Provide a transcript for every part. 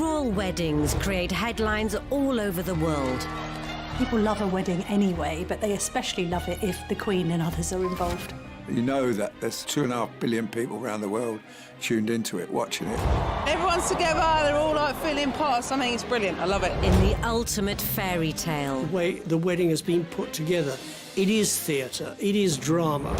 Royal weddings create headlines all over the world. People love a wedding anyway, but they especially love it if the Queen and others are involved. You know that there's 2.5 billion people around the world tuned into it, watching it. Everyone's together, they're all like feeling part of something. It's brilliant, I love it. In the ultimate fairy tale. The way the wedding has been put together, it is theatre, it is drama.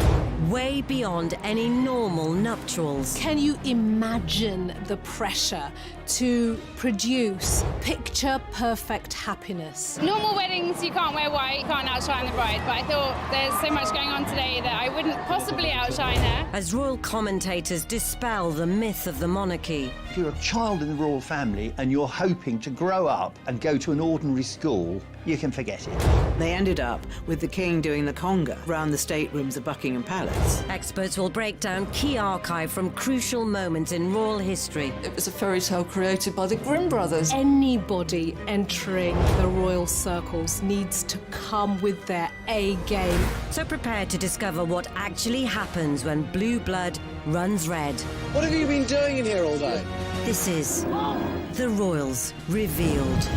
Way beyond any normal nuptials. Can you imagine the pressure to produce picture-perfect happiness? Normal weddings, you can't wear white, you can't outshine the bride, but I thought there's so much going on today that I wouldn't possibly outshine her. As royal commentators dispel the myth of the monarchy. If you're a child in the royal family and you're hoping to grow up and go to an ordinary school, you can forget it. They ended up with the King doing the conga round the staterooms of Buckingham Palace. Experts will break down key archive from crucial moments in royal history. It was a fairy tale created by the Grimm brothers. Anybody entering the royal circles needs to come with their A game. So prepare to discover what actually happens when blue blood runs red. What have you been doing in here all day? This is The Royals Revealed.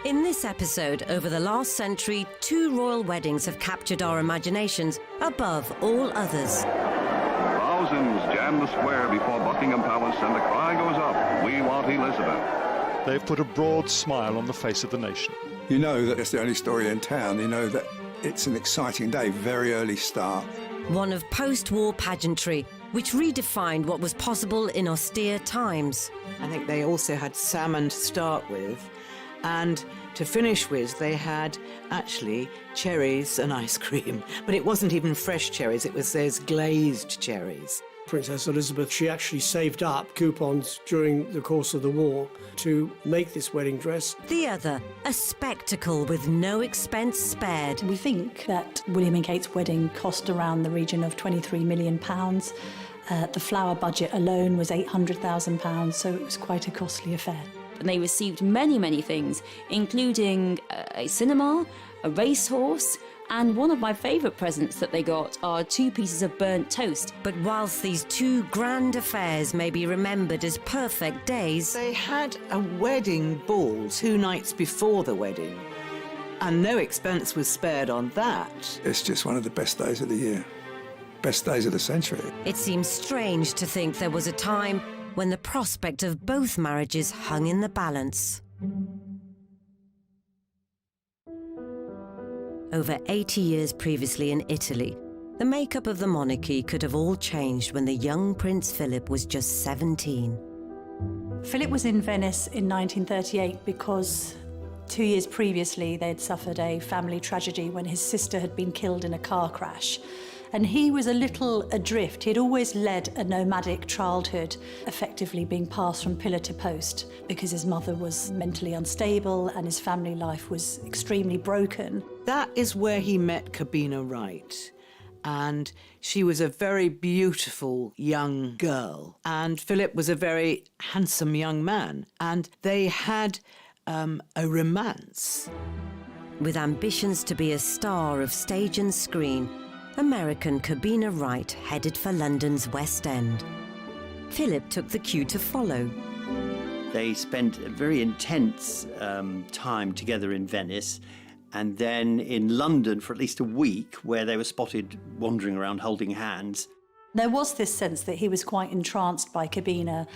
In this episode, over the last century, 2 royal weddings have captured our imaginations above all others. Thousands jam the square before Buckingham Palace and the cry goes up, "We want Elizabeth." They've put a broad smile on the face of the nation. You know that it's the only story in town. You know that it's an exciting day, very early start. One of post-war pageantry, which redefined what was possible in austere times. I think they also had salmon to start with, and to finish with, they had actually cherries and ice cream. But it wasn't even fresh cherries, it was those glazed cherries. Princess Elizabeth, she actually saved up coupons during the course of the war to make this wedding dress. The other, a spectacle with no expense spared. We think that William and Kate's wedding cost around the region of £23 million. The flower budget alone was £800,000, so it was quite a costly affair. And they received many, many things, including a cinema, a racehorse, and one of my favourite presents that they got are 2 pieces of burnt toast. But whilst these 2 grand affairs may be remembered as perfect days, they had a wedding ball 2 nights before the wedding, and no expense was spared on that. It's just one of the best days of the year, best days of the century. It seems strange to think there was a time when the prospect of both marriages hung in the balance. Over 80 years previously in Italy, the makeup of the monarchy could have all changed when the young Prince Philip was just 17. Philip was in Venice in 1938 because 2 years previously they'd suffered a family tragedy when his sister had been killed in a car crash. And he was a little adrift. He'd always led a nomadic childhood, effectively being passed from pillar to post because his mother was mentally unstable and his family life was extremely broken. That is where he met Cabina Wright. And she was a very beautiful young girl. And Philip was a very handsome young man. And they had a romance. With ambitions to be a star of stage and screen, American Cabina Wright headed for London's West End. Philip took the cue to follow. They spent a very intense time together in Venice, and then in London for at least a week, where they were spotted wandering around holding hands. There was this sense that he was quite entranced by Cabina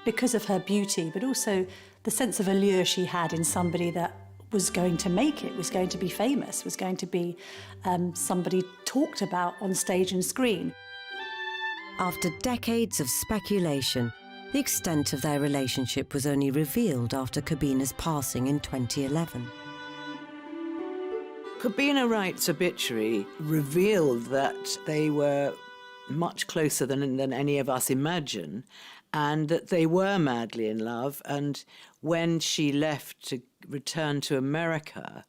because of her beauty, but also the sense of allure she had in somebody that was going to make it, was going to be famous, was going to be somebody talked about on stage and screen. After decades of speculation, the extent of their relationship was only revealed after Cabina's passing in 2011. Cabina Wright's obituary revealed that they were much closer than any of us imagine, and that they were madly in love. And when she left to return to America,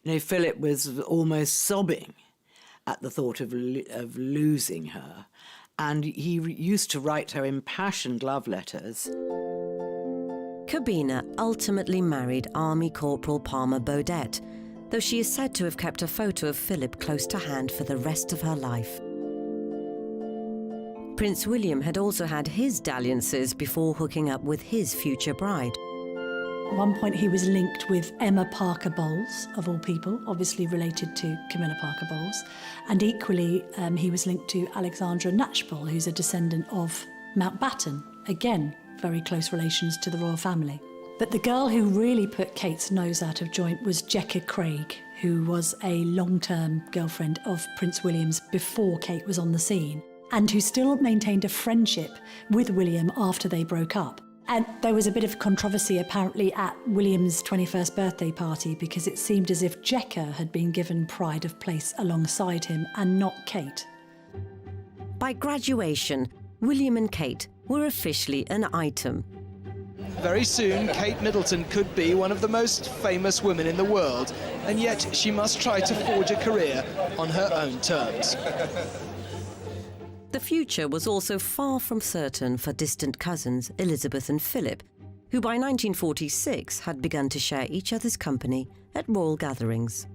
you know, Philip was almost sobbing at the thought of losing her. And he used to write her impassioned love letters. Cabina ultimately married Army Corporal Palmer Baudet, though she is said to have kept a photo of Philip close to hand for the rest of her life. Prince William had also had his dalliances before hooking up with his future bride. At one point he was linked with Emma Parker Bowles, of all people, obviously related to Camilla Parker Bowles, and equally he was linked to Alexandra Knatchbull, who's a descendant of Mountbatten, again very close relations to the royal family. But the girl who really put Kate's nose out of joint was Jecka Craig, who was a long-term girlfriend of Prince William's before Kate was on the scene, and who still maintained a friendship with William after they broke up. And there was a bit of controversy apparently at William's 21st birthday party because it seemed as if Jecka had been given pride of place alongside him and not Kate. By graduation, William and Kate were officially an item. Very soon, Kate Middleton could be one of the most famous women in the world, and yet she must try to forge a career on her own terms. The future was also far from certain for distant cousins Elizabeth and Philip, who by 1946 had begun to share each other's company at royal gatherings.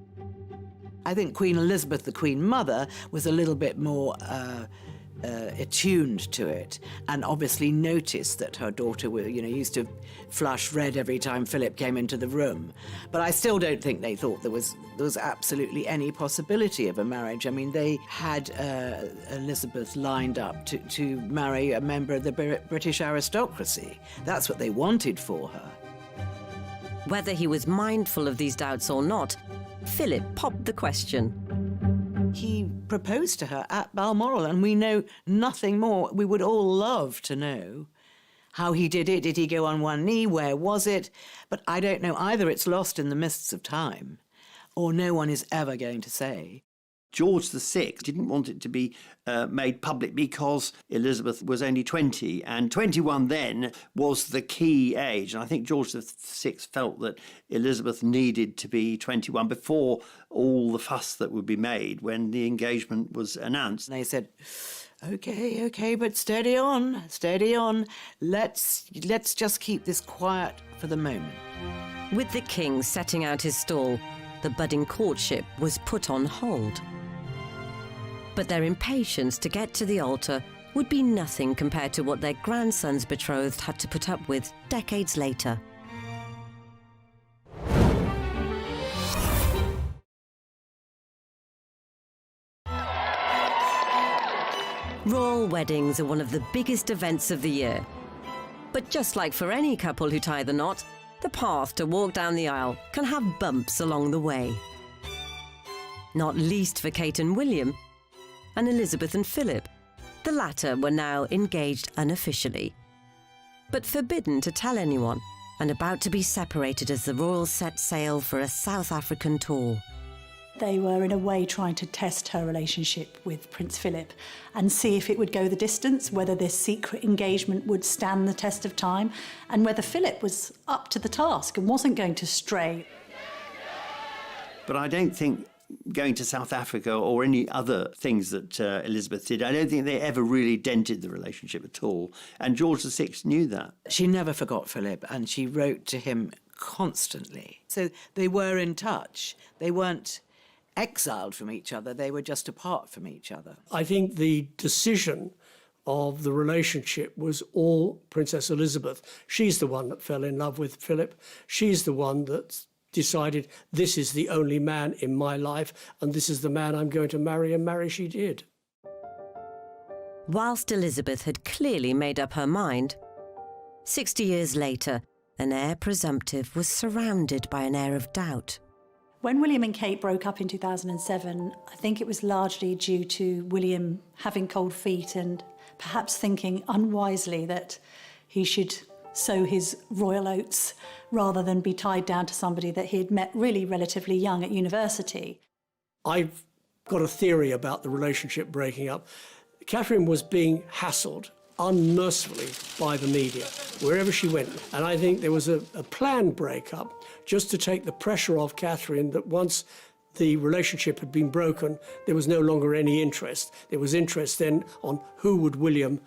I think Queen Elizabeth, the Queen Mother, was a little bit more attuned to it, and obviously noticed that her daughter, used to flush red every time Philip came into the room. But I still don't think they thought there was absolutely any possibility of a marriage. I mean, they had Elizabeth lined up to marry a member of the British aristocracy. That's what they wanted for her. Whether he was mindful of these doubts or not, Philip popped the question. He proposed to her at Balmoral, and we know nothing more. We would all love to know how he did it. Did he go on one knee? Where was it? But I don't know. Either it's lost in the mists of time, or no one is ever going to say. George VI didn't want it to be made public because Elizabeth was only 20, and 21 then was the key age. And I think George VI felt that Elizabeth needed to be 21 before all the fuss that would be made when the engagement was announced. And they said, okay, but steady on. Let's just keep this quiet for the moment. With the king setting out his stall, the budding courtship was put on hold. But their impatience to get to the altar would be nothing compared to what their grandson's betrothed had to put up with decades later. Royal weddings are one of the biggest events of the year. But just like for any couple who tie the knot, the path to walk down the aisle can have bumps along the way. Not least for Kate and William, and Elizabeth and Philip. The latter were now engaged unofficially, but forbidden to tell anyone, and about to be separated as the royals set sail for a South African tour. They were in a way trying to test her relationship with Prince Philip and see if it would go the distance, whether this secret engagement would stand the test of time, and whether Philip was up to the task and wasn't going to stray. But I don't think going to South Africa or any other things that Elizabeth did, I don't think they ever really dented the relationship at all. And George VI knew that. She never forgot Philip, and she wrote to him constantly. So they were in touch. They weren't exiled from each other. They were just apart from each other. I think the decision of the relationship was all Princess Elizabeth. She's the one that fell in love with Philip. She's the one that decided, this is the only man in my life, and this is the man I'm going to marry, and marry she did. Whilst Elizabeth had clearly made up her mind, 60 years later, an heir presumptive was surrounded by an air of doubt. When William and Kate broke up in 2007, I think it was largely due to William having cold feet and perhaps thinking unwisely that he should sow his royal oats rather than be tied down to somebody that he had met really relatively young at university. I've got a theory about the relationship breaking up. Catherine was being hassled unmercifully by the media wherever she went, and I think there was a planned breakup just to take the pressure off Catherine, that once the relationship had been broken, there was no longer any interest. There was interest then on who would William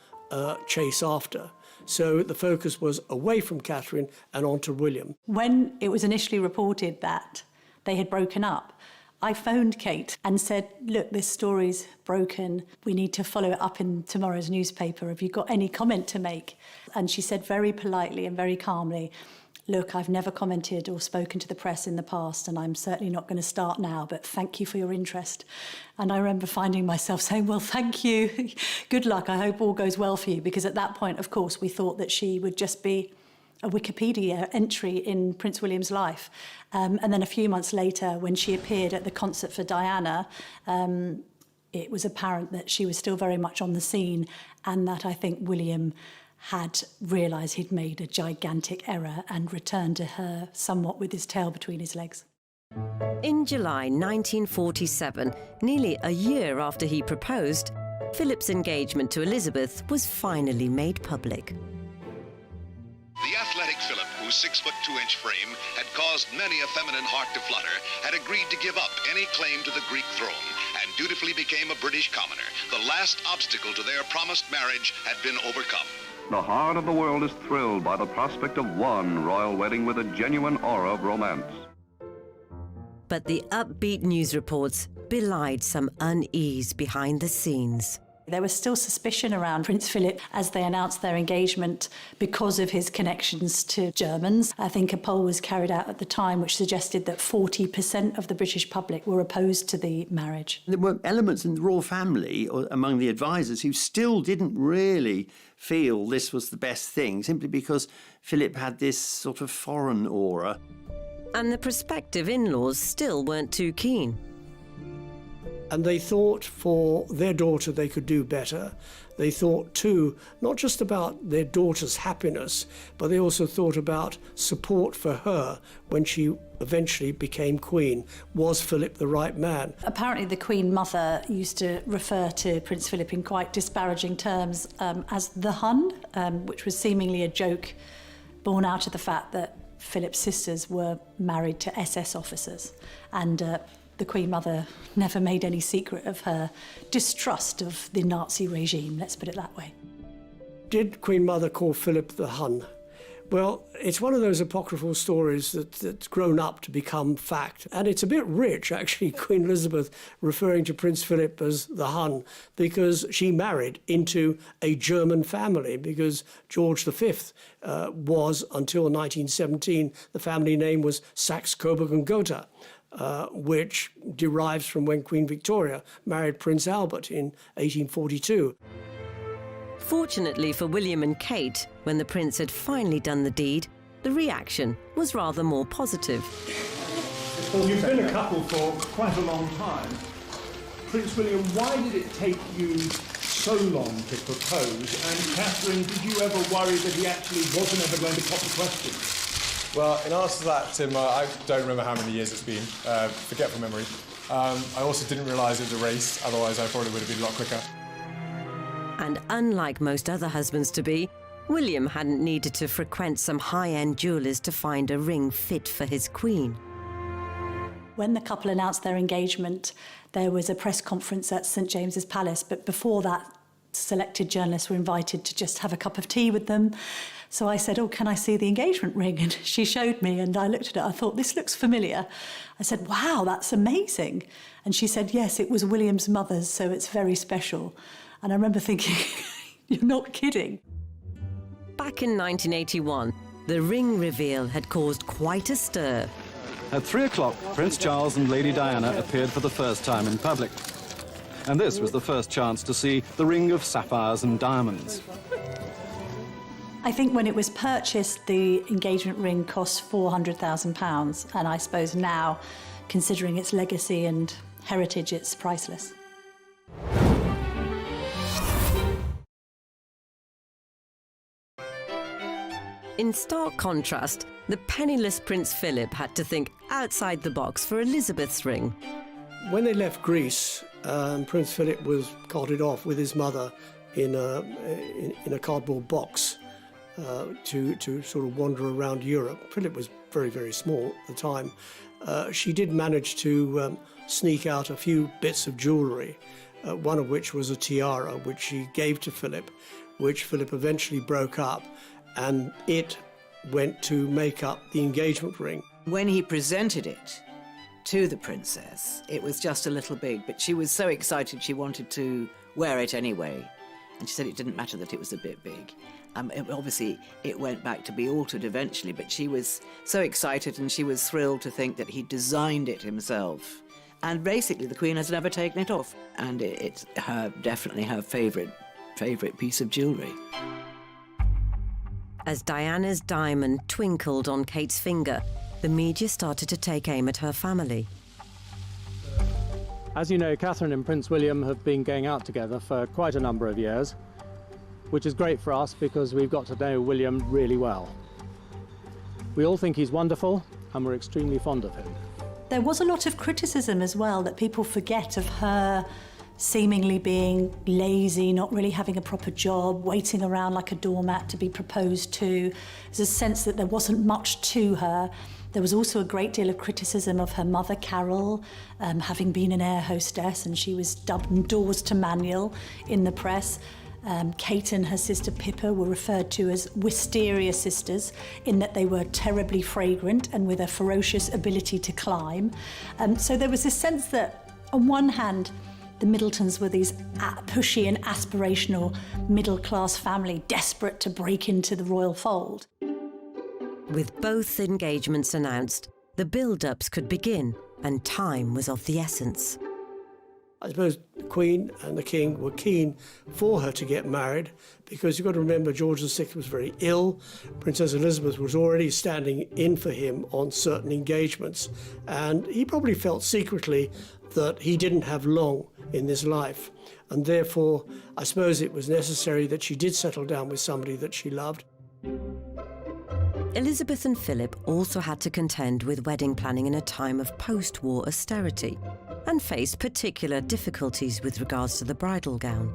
chase after. So the focus was away from Catherine and onto William. When it was initially reported that they had broken up, I phoned Kate and said, look, this story's broken. We need to follow it up in tomorrow's newspaper. Have you got any comment to make? And she said very politely and very calmly, look, I've never commented or spoken to the press in the past, and I'm certainly not going to start now, but thank you for your interest. And I remember finding myself saying, well, thank you. Good luck. I hope all goes well for you. Because at that point, of course, we thought that she would just be a Wikipedia entry in Prince William's life. And then a few months later, when she appeared at the concert for Diana, it was apparent that she was still very much on the scene, and that I think William had realised he'd made a gigantic error and returned to her somewhat with his tail between his legs. In July 1947, nearly a year after he proposed, Philip's engagement to Elizabeth was finally made public. The athletic Philip, whose 6'2" frame had caused many a feminine heart to flutter, had agreed to give up any claim to the Greek throne and dutifully became a British commoner. The last obstacle to their promised marriage had been overcome. The heart of the world is thrilled by the prospect of one royal wedding with a genuine aura of romance. But the upbeat news reports belied some unease behind the scenes. There was still suspicion around Prince Philip as they announced their engagement because of his connections to Germans. I think a poll was carried out at the time which suggested that 40% of the British public were opposed to the marriage. There were elements in the royal family, or among the advisors, who still didn't really feel this was the best thing, simply because Philip had this sort of foreign aura. And the prospective in-laws still weren't too keen. And they thought for their daughter they could do better. They thought too, not just about their daughter's happiness, but they also thought about support for her when she eventually became queen. Was Philip the right man? Apparently the Queen Mother used to refer to Prince Philip in quite disparaging terms as the Hun, which was seemingly a joke born out of the fact that Philip's sisters were married to SS officers. And the Queen Mother never made any secret of her distrust of the Nazi regime, let's put it that way. Did Queen Mother call Philip the Hun? Well, it's one of those apocryphal stories that's grown up to become fact. And it's a bit rich, actually, Queen Elizabeth referring to Prince Philip as the Hun, because she married into a German family, because George V was, until 1917, the family name was Saxe-Coburg and Gotha. Which derives from when Queen Victoria married Prince Albert in 1842. Fortunately for William and Kate, when the prince had finally done the deed, the reaction was rather more positive. Well, you've been a couple for quite a long time. Prince William, why did it take you so long to propose? And Catherine, did you ever worry that he actually wasn't ever going to pop the question? Well, in answer to that, Tim, I don't remember how many years it's been. Forget from memory. I also didn't realise it was a race, otherwise I probably would have been a lot quicker. And unlike most other husbands-to-be, William hadn't needed to frequent some high-end jewellers to find a ring fit for his queen. When the couple announced their engagement, there was a press conference at St James's Palace, but before that, selected journalists were invited to just have a cup of tea with them. So I said, oh, can I see the engagement ring? And she showed me, and I looked at it. I thought, this looks familiar. I said, wow, that's amazing. And she said, yes, it was William's mother's, so it's very special. And I remember thinking, you're not kidding. Back in 1981, the ring reveal had caused quite a stir. At 3 o'clock, Prince Charles and Lady Diana appeared for the first time in public. And this was the first chance to see the ring of sapphires and diamonds. I think when it was purchased, the engagement ring cost £400,000, and I suppose now, considering its legacy and heritage, it's priceless. In stark contrast, the penniless Prince Philip had to think outside the box for Elizabeth's ring. When they left Greece, Prince Philip was carted off with his mother in a cardboard box. To sort of wander around Europe. Philip was very, very small at the time. She did manage to sneak out a few bits of jewellery, one of which was a tiara, which she gave to Philip, which Philip eventually broke up, and it went to make up the engagement ring. When he presented it to the princess, it was just a little big, but she was so excited she wanted to wear it anyway. And she said it didn't matter that it was a bit big. Obviously, it went back to be altered eventually, but she was so excited and she was thrilled to think that he designed it himself. And basically, the Queen has never taken it off. And it's definitely her favourite piece of jewellery. As Diana's diamond twinkled on Kate's finger, the media started to take aim at her family. As you know, Catherine and Prince William have been going out together for quite a number of years, which is great for us because we've got to know William really well. We all think he's wonderful and we're extremely fond of him. There was a lot of criticism as well that people forget of her seemingly being lazy, not really having a proper job, waiting around like a doormat to be proposed to. There's a sense that there wasn't much to her. There was also a great deal of criticism of her mother, Carol, having been an air hostess, and she was dubbed indoors to manual in the press. Kate and her sister Pippa were referred to as wisteria sisters in that they were terribly fragrant and with a ferocious ability to climb. So there was this sense that, on one hand, the Middletons were these pushy and aspirational middle-class family desperate to break into the royal fold. With both engagements announced, the build-ups could begin and time was of the essence. I suppose the Queen and the King were keen for her to get married because you've got to remember George VI was very ill. Princess Elizabeth was already standing in for him on certain engagements, and he probably felt secretly that he didn't have long in this life, and therefore I suppose it was necessary that she did settle down with somebody that she loved. Elizabeth and Philip also had to contend with wedding planning in a time of post-war austerity and faced particular difficulties with regards to the bridal gown.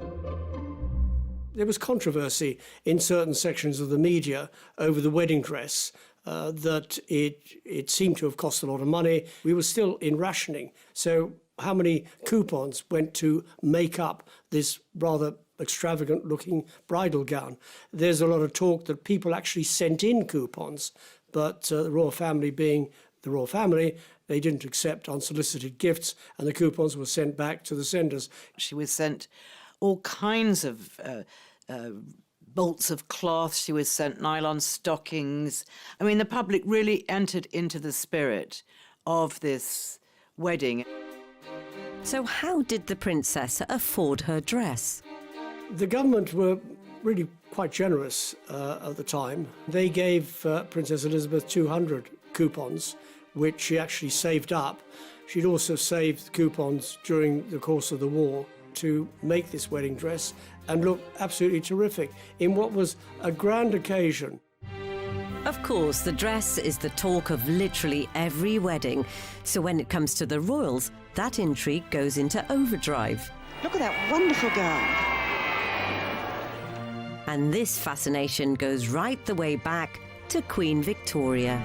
There was controversy in certain sections of the media over the wedding dress, that it seemed to have cost a lot of money. We were still in rationing, so how many coupons went to make up this rather extravagant-looking bridal gown? There's a lot of talk that people actually sent in coupons, but the royal family being the royal family, they didn't accept unsolicited gifts, and the coupons were sent back to the senders. She was sent all kinds of bolts of cloth. She was sent nylon stockings. I mean, the public really entered into the spirit of this wedding. So how did the princess afford her dress? The government were really quite generous at the time. They gave Princess Elizabeth 200 coupons, which she actually saved up. She'd also saved coupons during the course of the war to make this wedding dress and look absolutely terrific in what was a grand occasion. Of course, the dress is the talk of literally every wedding, so when it comes to the royals, that intrigue goes into overdrive. Look at that wonderful gown. And this fascination goes right the way back to Queen Victoria.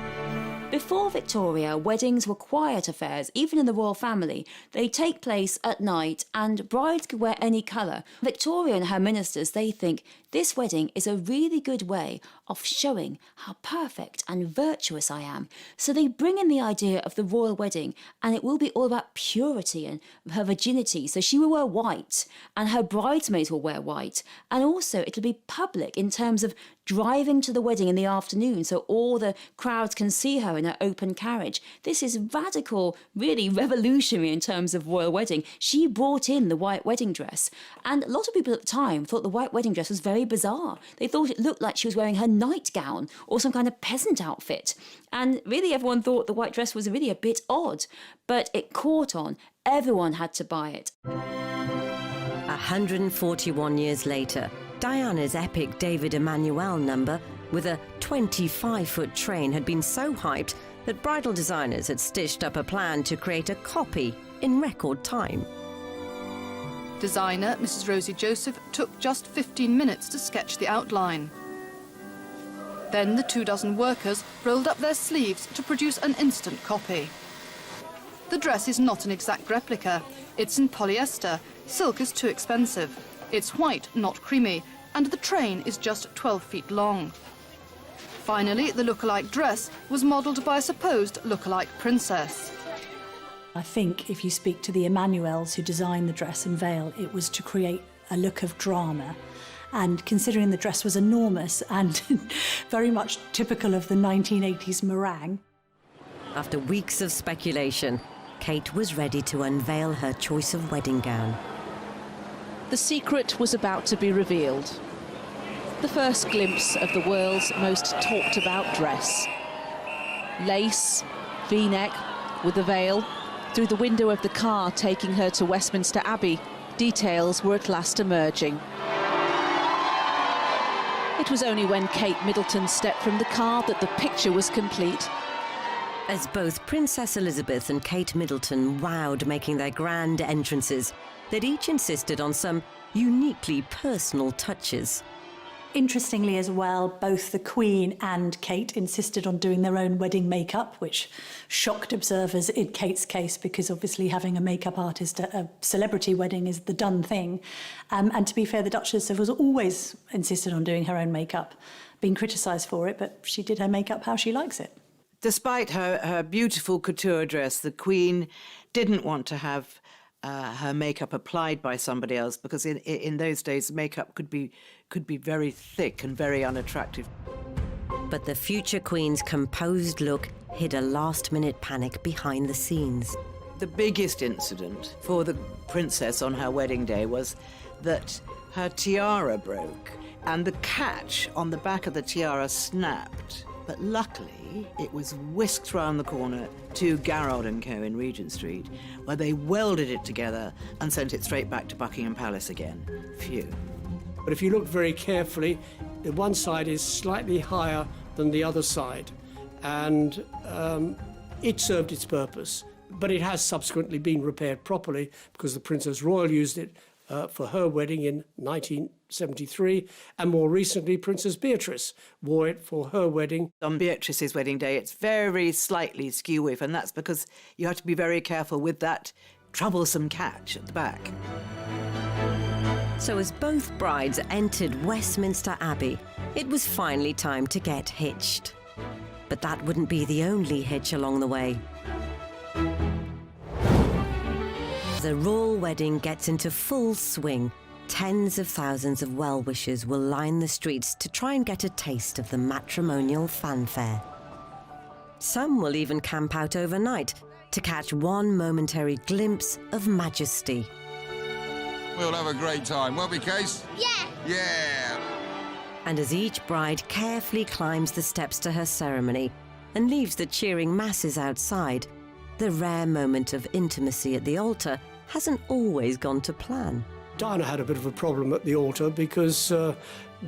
Before Victoria, weddings were quiet affairs, even in the royal family. They take place at night and brides could wear any colour. Victoria and her ministers, they think this wedding is a really good way of showing how perfect and virtuous I am. So they bring in the idea of the royal wedding, and it will be all about purity and her virginity. So she will wear white and her bridesmaids will wear white. And also it'll be public in terms of driving to the wedding in the afternoon so all the crowds can see her in her open carriage. This is radical, really revolutionary in terms of royal wedding. She brought in the white wedding dress, and a lot of people at the time thought the white wedding dress was very bizarre. They thought it looked like she was wearing her nightgown or some kind of peasant outfit, and really everyone thought the white dress was really a bit odd, but it caught on. Everyone had to buy it. 141 years later, Diana's epic David Emmanuel number with a 25-foot train had been so hyped that bridal designers had stitched up a plan to create a copy in record time. Designer Mrs. Rosie Joseph took just 15 minutes to sketch the outline. Then the 24 workers rolled up their sleeves to produce an instant copy. The dress is not an exact replica. It's in polyester. Silk is too expensive. It's white, not creamy. and the train is just 12 feet long. Finally, the lookalike dress was modelled by a supposed lookalike princess. I think if you speak to the Emanuels who designed the dress and veil, it was to create a look of drama. And considering the dress was enormous and very much typical of the 1980s meringue. After weeks of speculation, Kate was ready to unveil her choice of wedding gown. The secret was about to be revealed. The first glimpse of the world's most talked about dress. Lace, V-neck, with a veil. Through the window of the car taking her to Westminster Abbey, details were at last emerging. It was only when Kate Middleton stepped from the car that the picture was complete. As both Princess Elizabeth and Kate Middleton wowed making their grand entrances, they'd each insisted on some uniquely personal touches. Interestingly as well, both the Queen and Kate insisted on doing their own wedding makeup, which shocked observers in Kate's case because obviously having a makeup artist at a celebrity wedding is the done thing. And to be fair, the Duchess has always insisted on doing her own makeup, been criticised for it, but she did her makeup how she likes it. Despite her beautiful couture dress, the Queen didn't want to have her makeup applied by somebody else because in those days makeup could be very thick and very unattractive. But the future Queen's composed look hid a last-minute panic behind the scenes. The biggest incident for the princess on her wedding day was that her tiara broke and the catch on the back of the tiara snapped. But luckily, it was whisked round the corner to Garrard & Co. in Regent Street, where they welded it together and sent it straight back to Buckingham Palace again. Phew. But if you look very carefully, the one side is slightly higher than the other side, and it served its purpose. But it has subsequently been repaired properly because the Princess Royal used it for her wedding in 1973, and more recently Princess Beatrice wore it for her wedding. On Beatrice's wedding day, it's very slightly skew-whiff, and that's because you have to be very careful with that troublesome catch at the back. So as both brides entered Westminster Abbey, it was finally time to get hitched. But that wouldn't be the only hitch along the way. The royal wedding gets into full swing. Tens of thousands of well-wishers will line the streets to try and get a taste of the matrimonial fanfare. Some will even camp out overnight to catch one momentary glimpse of majesty. We'll have a great time, won't we, Case? Yeah! Yeah! And as each bride carefully climbs the steps to her ceremony and leaves the cheering masses outside, the rare moment of intimacy at the altar hasn't always gone to plan. Diana had a bit of a problem at the altar because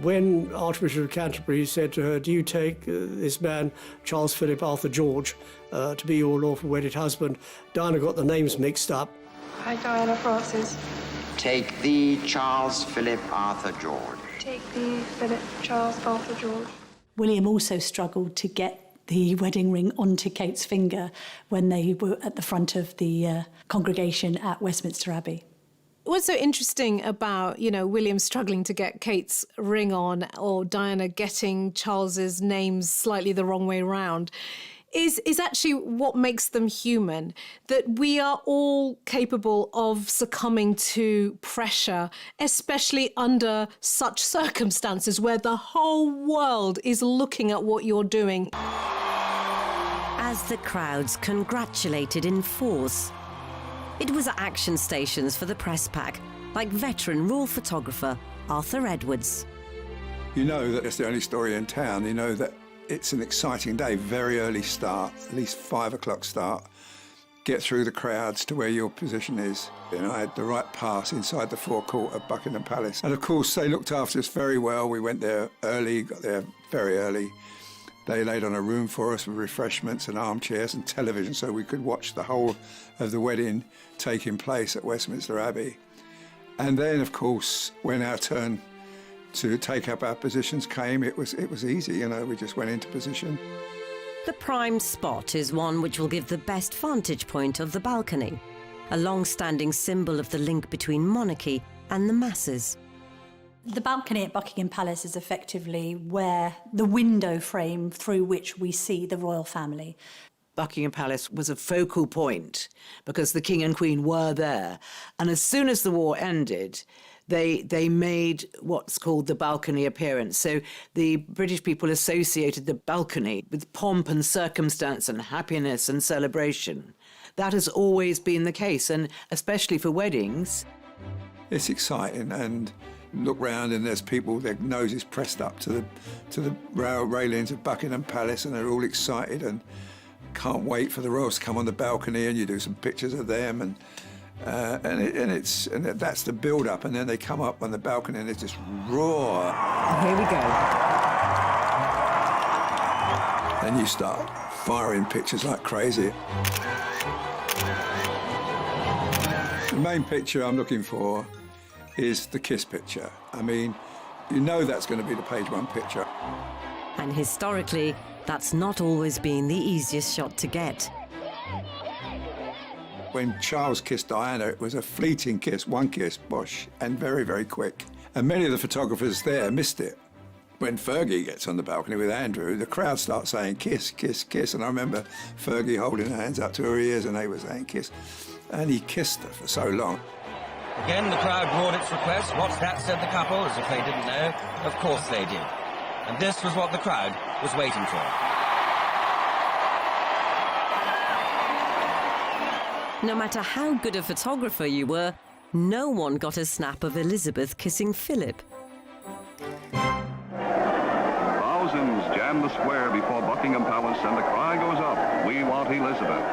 when Archbishop of Canterbury said to her, do you take this man, Charles Philip Arthur George, to be your lawful wedded husband, Diana got the names mixed up. I, Diana Francis. Take thee, Charles Philip Arthur George. Take thee, Philip Charles Arthur George. William also struggled to get the wedding ring onto Kate's finger when they were at the front of the congregation at Westminster Abbey. What's so interesting about, William struggling to get Kate's ring on or Diana getting Charles's names slightly the wrong way round is actually what makes them human, that we are all capable of succumbing to pressure, especially under such circumstances where the whole world is looking at what you're doing. As the crowds congratulated in force, it was action stations for the press pack, like veteran royal photographer Arthur Edwards. You know that it's the only story in town. You know that it's an exciting day, very early start, at least 5 o'clock start. Get through the crowds to where your position is. I had the right pass inside the forecourt of Buckingham Palace. And of course, they looked after us very well. We went there early, got there very early. They laid on a room for us with refreshments and armchairs and television so we could watch the whole of the wedding taking place at Westminster Abbey. And then, of course, when our turn to take up our positions came, it was easy, we just went into position. The prime spot is one which will give the best vantage point of the balcony, a long-standing symbol of the link between monarchy and the masses. The balcony at Buckingham Palace is effectively where the window frame through which we see the royal family. Buckingham Palace was a focal point because the King and Queen were there. And as soon as the war ended, they made what's called the balcony appearance. So the British people associated the balcony with pomp and circumstance and happiness and celebration. That has always been the case, and especially for weddings. It's exciting, and look round and there's people, their noses pressed up to the railings of Buckingham Palace, and they're all excited and can't wait for the royals to come on the balcony, and you do some pictures of them, and that's the build-up, and then they come up on the balcony and they just roar. Here we go. Then you start firing pictures like crazy. The main picture I'm looking for is the kiss picture. I mean, you know that's going to be the page one picture. And historically, that's not always been the easiest shot to get. When Charles kissed Diana, it was a fleeting kiss, one kiss, bosh, and very, very quick. And many of the photographers there missed it. When Fergie gets on the balcony with Andrew, the crowd starts saying, kiss, kiss, kiss. And I remember Fergie holding her hands up to her ears and they were saying kiss. And he kissed her for so long. Again, the crowd roared its request. What's that, said the couple, as if they didn't know. Of course they did. And this was what the crowd was waiting for. No matter how good a photographer you were, no one got a snap of Elizabeth kissing Philip. Thousands jam the square before Buckingham Palace, and the cry goes up, "We want Elizabeth."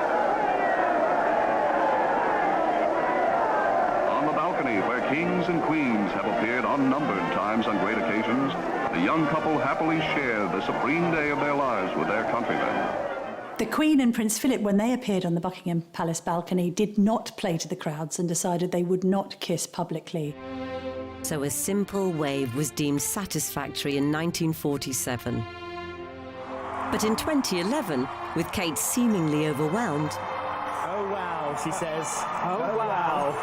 On the balcony, where kings and queens have appeared unnumbered times on great occasions, the young couple happily share the supreme day of their lives with their countrymen. The Queen and Prince Philip, when they appeared on the Buckingham Palace balcony, did not play to the crowds and decided they would not kiss publicly. So a simple wave was deemed satisfactory in 1947. But in 2011, with Kate seemingly overwhelmed... Oh, wow, she says. Oh, wow.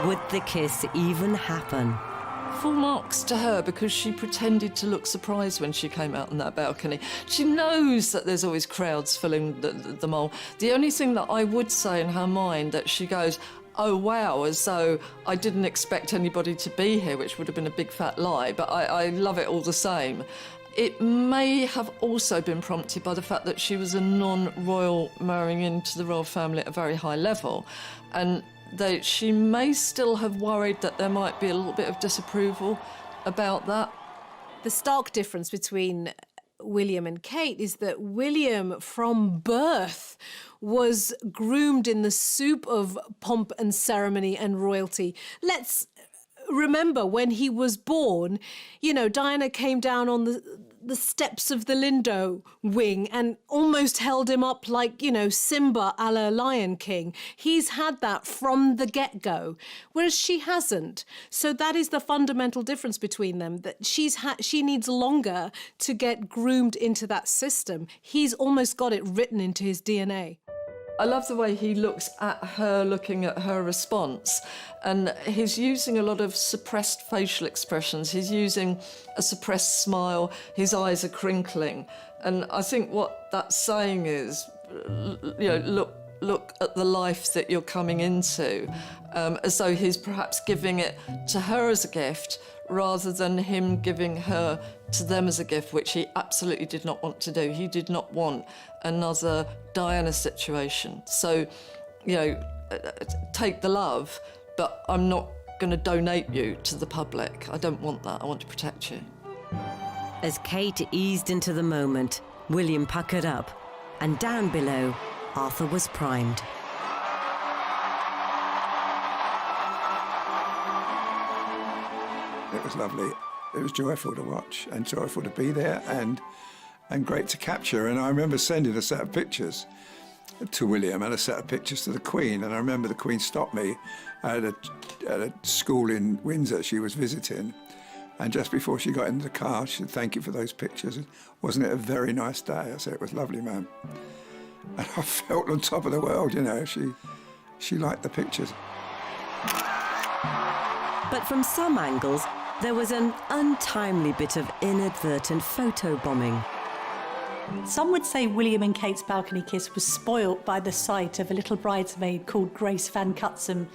would the kiss even happen? Full marks to her, because she pretended to look surprised when she came out on that balcony. She knows that there's always crowds filling the mole. The only thing that I would say in her mind, that she goes, oh wow, as though I didn't expect anybody to be here, which would have been a big fat lie, but I love it all the same. It may have also been prompted by the fact that she was a non-royal marrying into the royal family at a very high level, and she may still have worried that there might be a little bit of disapproval about that. The stark difference between William and Kate is that William, from birth, was groomed in the soup of pomp and ceremony and royalty. Let's remember, when he was born, you know, Diana came down on the steps of the Lindo wing and almost held him up like, you know, Simba a la Lion King. He's had that from the get-go, whereas she hasn't. So that is the fundamental difference between them, that she needs longer to get groomed into that system. He's almost got it written into his DNA. I love the way he looks at her, looking at her response. And he's using a lot of suppressed facial expressions. He's using a suppressed smile. His eyes are crinkling. And I think what that's saying is, you know, look at the life that you're coming into, as though he's perhaps giving it to her as a gift rather than him giving her to them as a gift, which he absolutely did not want to do. He did not want another Diana situation. So, you know, take the love, but I'm not going to donate you to the public. I don't want that. I want to protect you. As Kate eased into the moment, William puckered up, and down below, Arthur was primed. It was lovely. It was joyful to watch and joyful to be there and great to capture. And I remember sending a set of pictures to William and a set of pictures to the Queen. And I remember the Queen stopped me at a school in Windsor she was visiting. And just before she got into the car, she said, "Thank you for those pictures. Wasn't it a very nice day?" I said, "It was lovely, ma'am." And I felt on top of the world, you know. She liked the pictures. But from some angles, there was an untimely bit of inadvertent photo bombing. Some would say William and Kate's balcony kiss was spoilt by the sight of a little bridesmaid called Grace Van Cutsum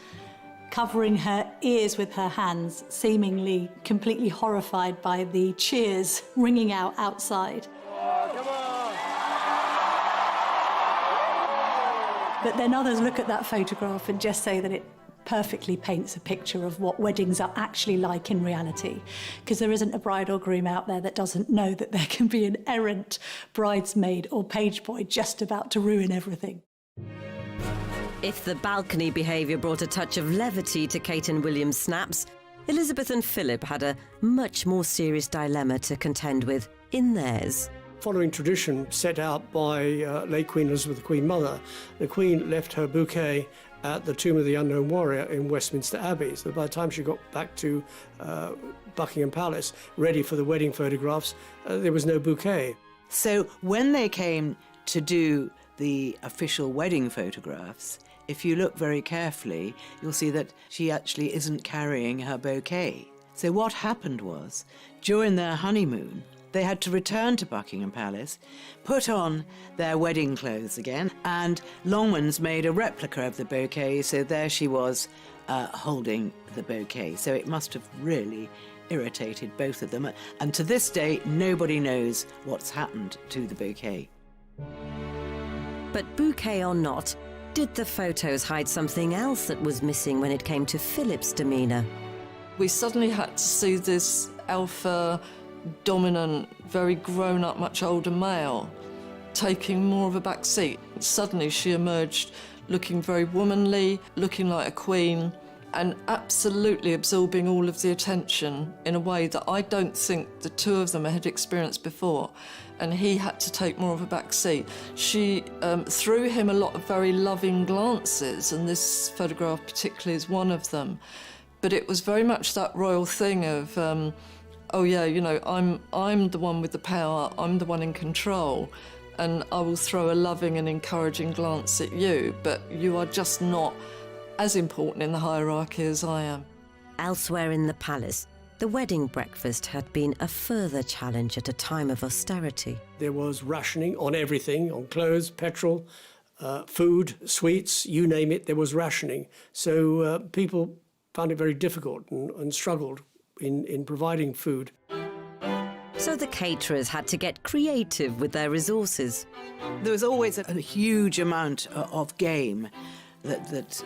covering her ears with her hands, seemingly completely horrified by the cheers ringing out outside. But then others look at that photograph and just say that it perfectly paints a picture of what weddings are actually like in reality, because there isn't a bride or groom out there that doesn't know that there can be an errant bridesmaid or page boy just about to ruin everything. If the balcony behaviour brought a touch of levity to Kate and William's snaps, Elizabeth and Philip had a much more serious dilemma to contend with in theirs. Following tradition set out by late Queen Elizabeth, the Queen Mother, the Queen left her bouquet at the Tomb of the Unknown Warrior in Westminster Abbey. So by the time she got back to Buckingham Palace, ready for the wedding photographs, there was no bouquet. So when they came to do the official wedding photographs, if you look very carefully, you'll see that she actually isn't carrying her bouquet. So what happened was, during their honeymoon, they had to return to Buckingham Palace, put on their wedding clothes again, and Longmans made a replica of the bouquet, so there she was holding the bouquet. So it must have really irritated both of them. And to this day, nobody knows what's happened to the bouquet. But bouquet or not, did the photos hide something else that was missing when it came to Philip's demeanour? We suddenly had to see this alpha, dominant, very grown-up, much older male taking more of a back seat. Suddenly she emerged looking very womanly, looking like a queen, and absolutely absorbing all of the attention in a way that I don't think the two of them had experienced before. And he had to take more of a back seat. She threw him a lot of very loving glances, and this photograph particularly is one of them. But it was very much that royal thing of, oh yeah, you know, I'm the one with the power, I'm the one in control, and I will throw a loving and encouraging glance at you, but you are just not as important in the hierarchy as I am. Elsewhere in the palace, the wedding breakfast had been a further challenge at a time of austerity. There was rationing on everything, on clothes, petrol, food, sweets, you name it, there was rationing. So people found it very difficult and struggled in providing food. So the caterers had to get creative with their resources. There was always a huge amount of game that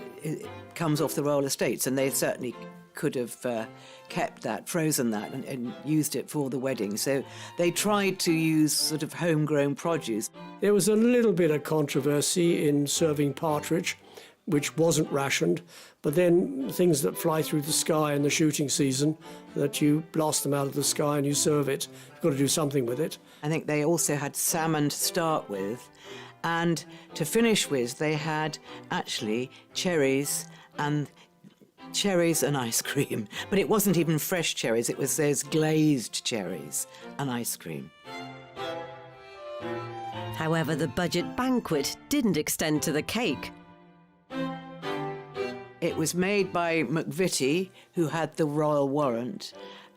comes off the royal estates, and they certainly could have kept that, frozen that, and used it for the wedding. So they tried to use sort of homegrown produce. There was a little bit of controversy in serving partridge, which wasn't rationed, but then things that fly through the sky in the shooting season, that you blast them out of the sky and you serve it. You've got to do something with it. I think they also had salmon to start with, and to finish with, they had actually cherries and ice cream. But it wasn't even fresh cherries, it was those glazed cherries and ice cream. However, the budget banquet didn't extend to the cake. It was made by McVitie, who had the royal warrant,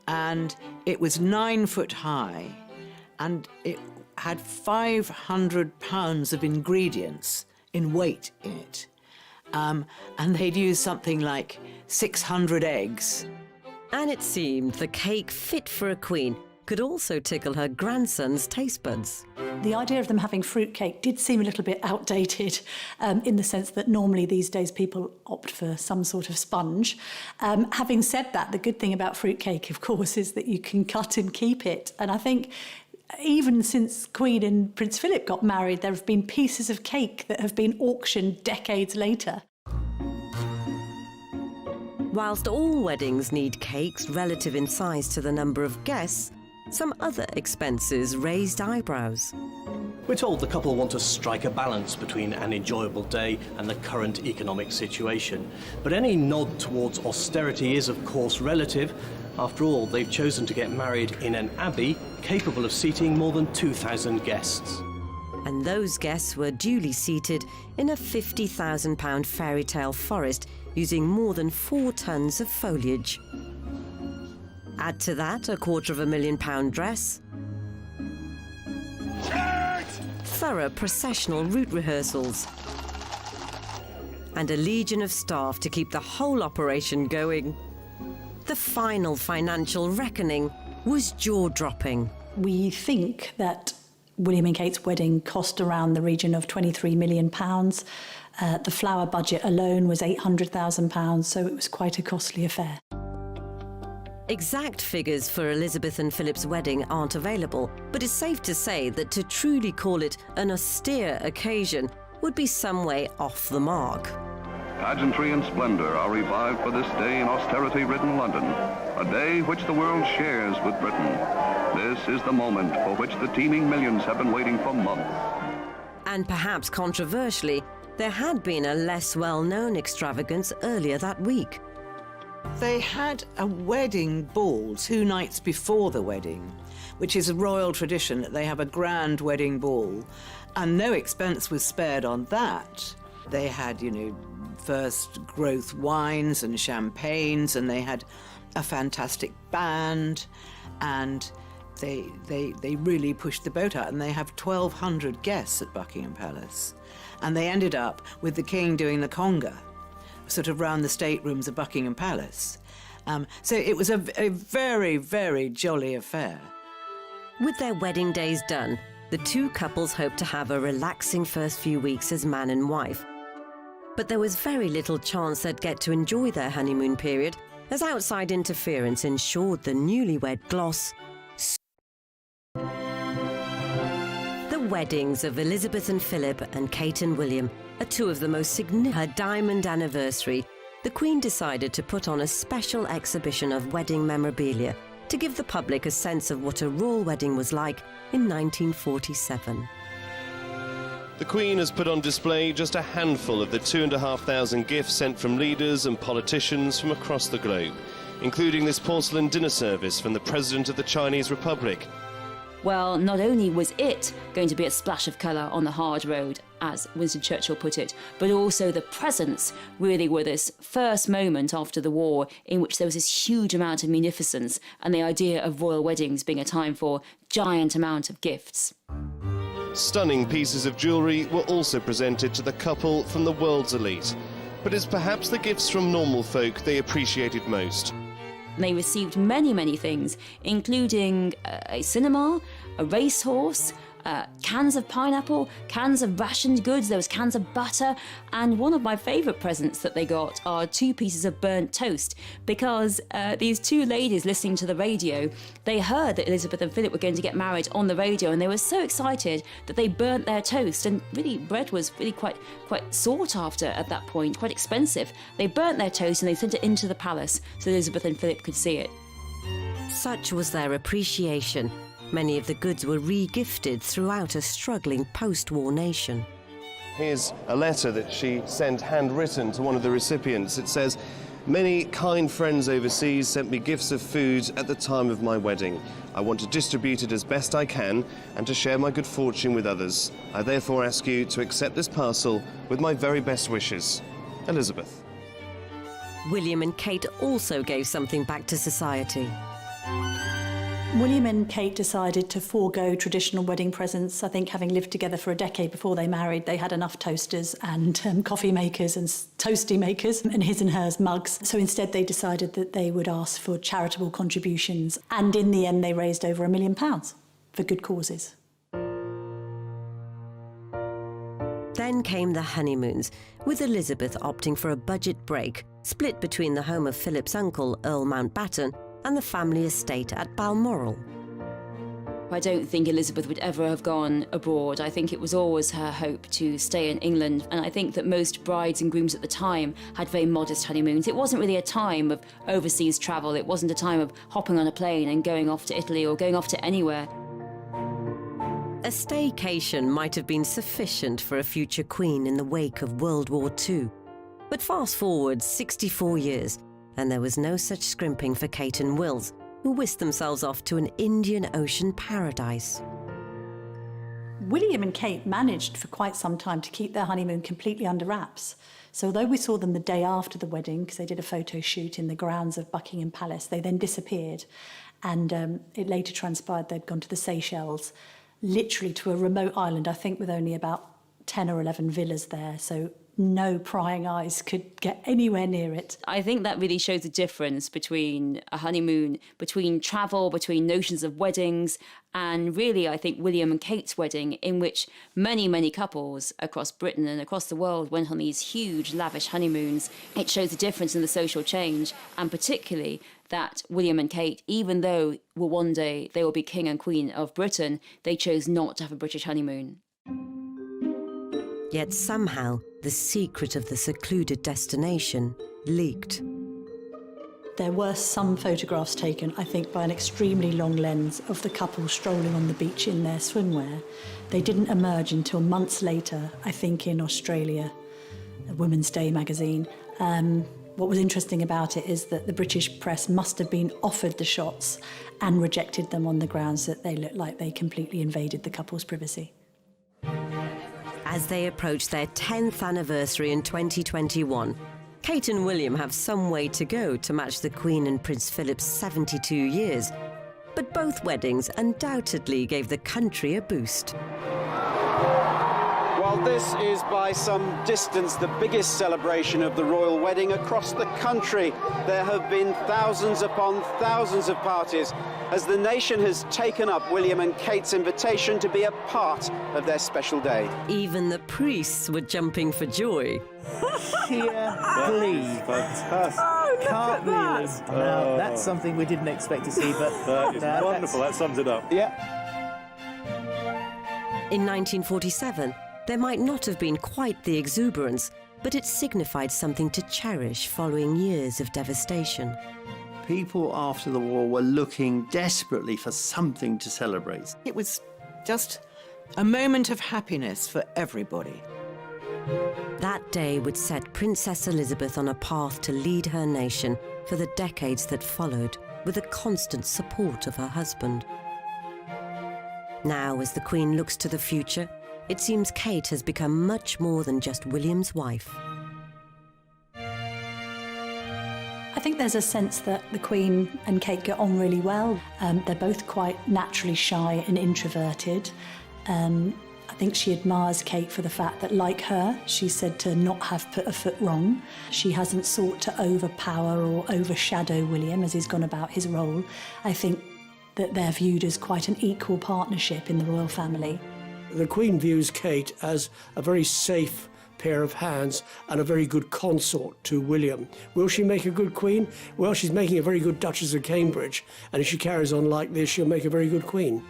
and it was 9 foot high, and it had 500 pounds of ingredients in weight in it. And they'd use something like 600 eggs. And it seemed the cake fit for a queen could also tickle her grandson's taste buds. The idea of them having fruitcake did seem a little bit outdated in the sense that normally these days people opt for some sort of sponge. Having said that, the good thing about fruitcake, of course, is that you can cut and keep it. And I think even since Queen and Prince Philip got married, there have been pieces of cake that have been auctioned decades later. Whilst all weddings need cakes relative in size to the number of guests, some other expenses raised eyebrows. We're told the couple want to strike a balance between an enjoyable day and the current economic situation. But any nod towards austerity is, of course, relative. After all, they've chosen to get married in an abbey capable of seating more than 2,000 guests. And those guests were duly seated in a £50,000 fairy tale forest using more than 4 tons of foliage. Add to that a £250,000 dress, thorough processional route rehearsals, and a legion of staff to keep the whole operation going. The final financial reckoning was jaw-dropping. We think that William and Kate's wedding cost around the region of £23 million. The flower budget alone was £800,000, so it was quite a costly affair. Exact figures for Elizabeth and Philip's wedding aren't available, but it's safe to say that to truly call it an austere occasion would be some way off the mark. Pageantry and splendor are revived for this day in austerity-ridden London, a day which the world shares with Britain. This is the moment for which the teeming millions have been waiting for months. And perhaps controversially, there had been a less well-known extravagance earlier that week. They had a wedding ball 2 nights before the wedding, which is a royal tradition that they have a grand wedding ball, and no expense was spared on that. They had, first growth wines and champagnes, and they had a fantastic band, and they really pushed the boat out, and they have 1,200 guests at Buckingham Palace. And they ended up with the king doing the conga, sort of round the staterooms of Buckingham Palace. So it was a very, very jolly affair. With their wedding days done, the two couples hoped to have a relaxing first few weeks as man and wife. But there was very little chance they'd get to enjoy their honeymoon period, as outside interference ensured the newlywed gloss. The weddings of Elizabeth and Philip and Kate and William are two of the most significant. Her diamond anniversary, the Queen decided to put on a special exhibition of wedding memorabilia to give the public a sense of what a royal wedding was like in 1947. The Queen has put on display just a handful of the 2,500 gifts sent from leaders and politicians from across the globe, including this porcelain dinner service from the President of the Chinese Republic. Well, not only was it going to be a splash of colour on the hard road, as Winston Churchill put it, but also the presents really were this first moment after the war in which there was this huge amount of munificence and the idea of royal weddings being a time for giant amount of gifts. Stunning pieces of jewellery were also presented to the couple from the world's elite, but it's perhaps the gifts from normal folk they appreciated most. They received many, many things, including a cinema, a racehorse, cans of pineapple, cans of rationed goods, there was cans of butter, and one of my favourite presents that they got are 2 pieces of burnt toast, because these 2 ladies listening to the radio, they heard that Elizabeth and Philip were going to get married on the radio, and they were so excited that they burnt their toast, and really bread was really quite sought after at that point, quite expensive. They burnt their toast and they sent it into the palace so Elizabeth and Philip could see it. Such was their appreciation. Many of the goods were re-gifted throughout a struggling post-war nation. Here's a letter that she sent handwritten to one of the recipients. It says, "Many kind friends overseas sent me gifts of food at the time of my wedding. I want to distribute it as best I can and to share my good fortune with others. I therefore ask you to accept this parcel with my very best wishes. Elizabeth." William and Kate also gave something back to society. William and Kate decided to forego traditional wedding presents. I think having lived together for a decade before they married, they had enough toasters and coffee makers and toasty makers and his and hers mugs. So instead they decided that they would ask for charitable contributions. And in the end, they raised over £1 million for good causes. Then came the honeymoons, with Elizabeth opting for a budget break, split between the home of Philip's uncle, Earl Mountbatten, and the family estate at Balmoral. I don't think Elizabeth would ever have gone abroad. I think it was always her hope to stay in England, and I think that most brides and grooms at the time had very modest honeymoons. It wasn't really a time of overseas travel. It wasn't a time of hopping on a plane and going off to Italy or going off to anywhere. A staycation might have been sufficient for a future queen in the wake of World War II. But fast forward 64 years, and there was no such scrimping for Kate and Wills, who whisked themselves off to an Indian Ocean paradise. William and Kate managed for quite some time to keep their honeymoon completely under wraps. So although we saw them the day after the wedding, because they did a photo shoot in the grounds of Buckingham Palace, they then disappeared. And it later transpired they'd gone to the Seychelles, literally to a remote island, I think with only about 10 or 11 villas there. So no prying eyes could get anywhere near it. I think that really shows the difference between a honeymoon, between travel, between notions of weddings, and really, I think, William and Kate's wedding, in which many, many couples across Britain and across the world went on these huge, lavish honeymoons. It shows the difference in the social change, and particularly that William and Kate, even though one day they will be king and queen of Britain, they chose not to have a British honeymoon. Yet somehow, the secret of the secluded destination leaked. There were some photographs taken, I think, by an extremely long lens of the couple strolling on the beach in their swimwear. They didn't emerge until months later, I think, in Australia, a Women's Day magazine. What was interesting about it is that the British press must have been offered the shots and rejected them on the grounds that they looked like they completely invaded the couple's privacy. As they approach their 10th anniversary in 2021, Kate and William have some way to go to match the Queen and Prince Philip's 72 years. But both weddings undoubtedly gave the country a boost. While this is by some distance the biggest celebration of the royal wedding across the country, there have been thousands upon thousands of parties as the nation has taken up William and Kate's invitation to be a part of their special day. Even the priests were jumping for joy. Sheer glee. Fantastic. Oh, can't believe it. Now, that's something we didn't expect to see, but that is wonderful. That sums it up. Yeah. In 1947, there might not have been quite the exuberance, but it signified something to cherish following years of devastation. People after the war were looking desperately for something to celebrate. It was just a moment of happiness for everybody. That day would set Princess Elizabeth on a path to lead her nation for the decades that followed, with the constant support of her husband. Now, as the Queen looks to the future, it seems Kate has become much more than just William's wife. I think there's a sense that the Queen and Kate get on really well. They're both quite naturally shy and introverted. I think she admires Kate for the fact that, like her, she's said to not have put a foot wrong. She hasn't sought to overpower or overshadow William as he's gone about his role. I think that they're viewed as quite an equal partnership in the royal family. The Queen views Kate as a very safe pair of hands and a very good consort to William. Will she make a good Queen? Well, she's making a very good Duchess of Cambridge, and if she carries on like this, she'll make a very good Queen.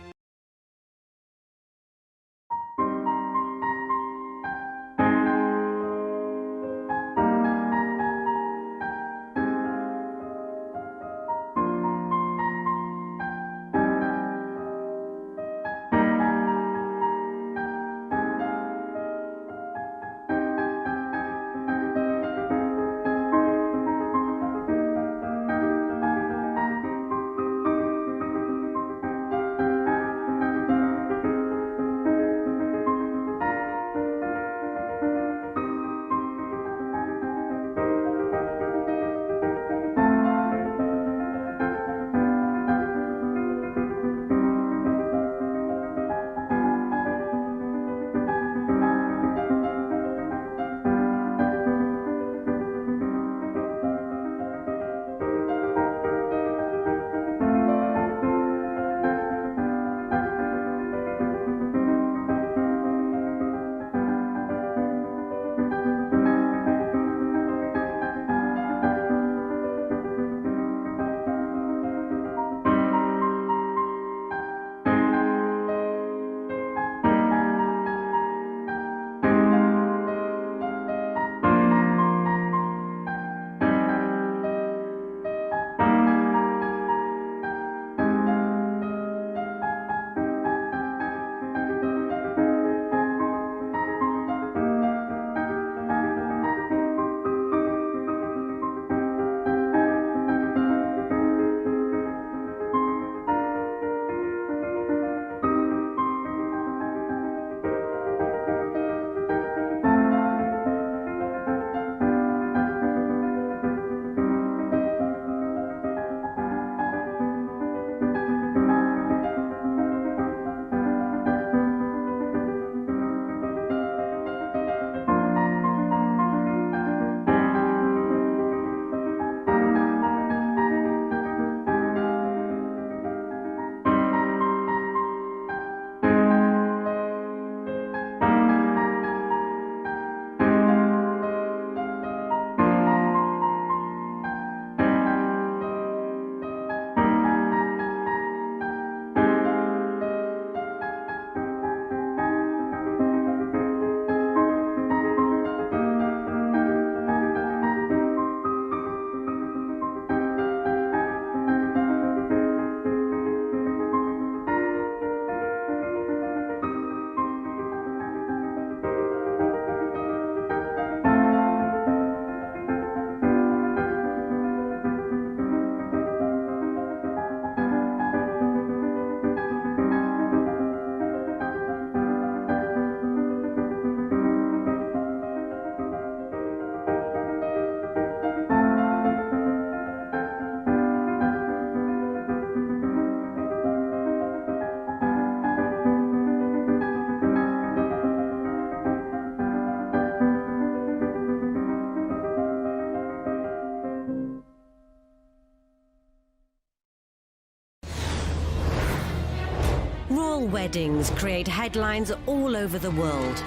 Royal weddings create headlines all over the world.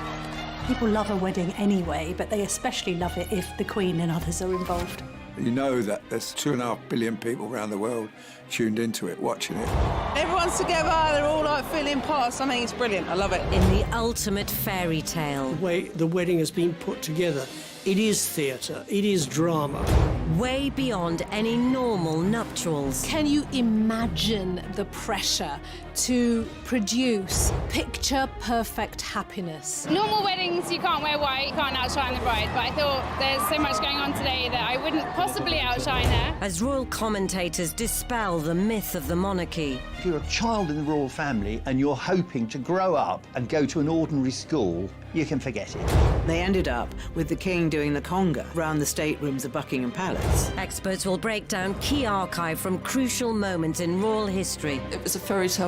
People love a wedding anyway, but they especially love it if the Queen and others are involved. You know that there's 2.5 billion people around the world tuned into it, watching it. Everyone's together, they're all like feeling part of something. It's brilliant, I love it. In the ultimate fairy tale. The way the wedding has been put together, it is theatre, it is drama. Way beyond any normal nuptials. Can you imagine the pressure to produce picture-perfect happiness? Normal weddings, you can't wear white, you can't outshine the bride, but I thought there's so much going on today that I wouldn't possibly outshine her. As royal commentators dispel the myth of the monarchy. If you're a child in the royal family and you're hoping to grow up and go to an ordinary school, you can forget it. They ended up with the king doing the conga around the staterooms of Buckingham Palace. Experts will break down key archive from crucial moments in royal history. It was a fairy tale